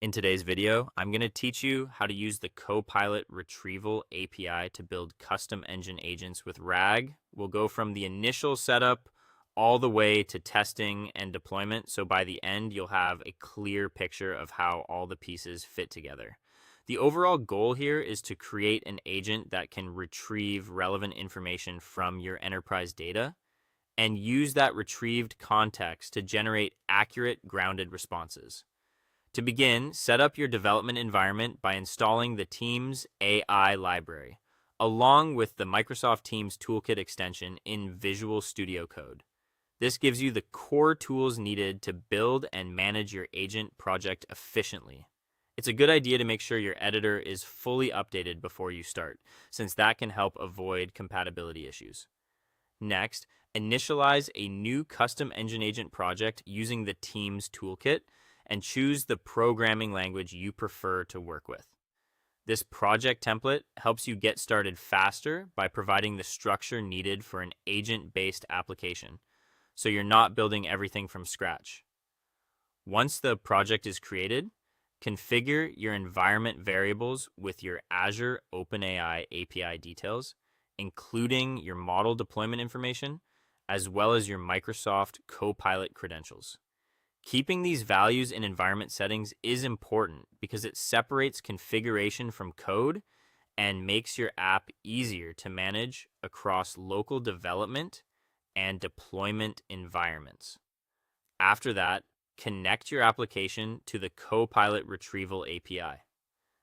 In today's video, I'm going to teach you how to use the Copilot Retrieval API to build custom engine agents with RAG. We'll go from the initial setup all the way to testing and deployment, so by the end, you'll have a clear picture of how all the pieces fit together. The overall goal here is to create an agent that can retrieve relevant information from your enterprise data and use that retrieved context to generate accurate, grounded responses. To begin, set up your development environment by installing the Teams AI library, along with the Microsoft Teams Toolkit extension in Visual Studio Code. This gives you the core tools needed to build and manage your agent project efficiently. It's a good idea to make sure your editor is fully updated before you start, since that can help avoid compatibility issues. Next, initialize a new custom engine agent project using the Teams Toolkit and choose the programming language you prefer to work with. This project template helps you get started faster by providing the structure needed for an agent-based application, so you're not building everything from scratch. Once the project is created, configure your environment variables with your Azure OpenAI API details, including your model deployment information, as well as your Microsoft Copilot credentials. Keeping these values in environment settings is important because it separates configuration from code and makes your app easier to manage across local development and deployment environments. After that, connect your application to the Copilot Retrieval API.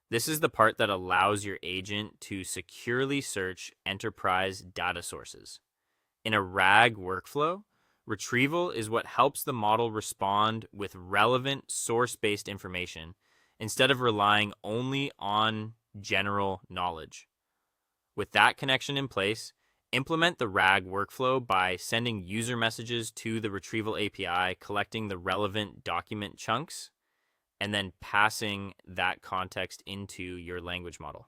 This is the part that allows your agent to securely search enterprise data sources. In a RAG workflow, retrieval is what helps the model respond with relevant source-based information instead of relying only on general knowledge. With that connection in place, implement the RAG workflow by sending user messages to the Retrieval API, collecting the relevant document chunks, and then passing that context into your language model.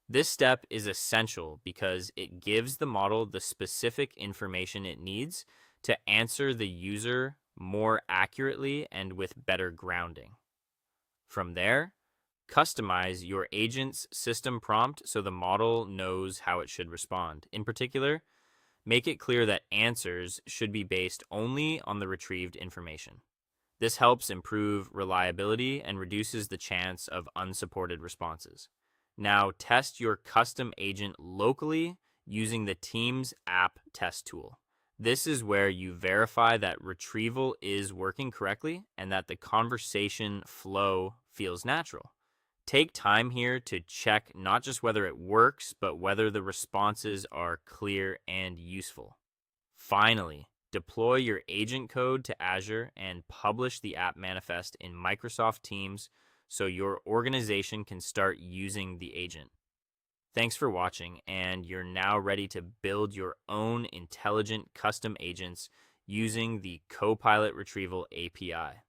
This step is essential because it gives the model the specific information it needs to answer the user more accurately and with better grounding. From there, customize your agent's system prompt so the model knows how it should respond. In particular, make it clear that answers should be based only on the retrieved information. This helps improve reliability and reduces the chance of unsupported responses. Now, test your custom agent locally using the Teams app test tool. This is where you verify that retrieval is working correctly and that the conversation flow feels natural. Take time here to check not just whether it works, but whether the responses are clear and useful. Finally, deploy your agent code to Azure and publish the app manifest in Microsoft Teams so your organization can start using the agent. Thanks for watching, and you're now ready to build your own intelligent custom agents using the Copilot Retrieval API.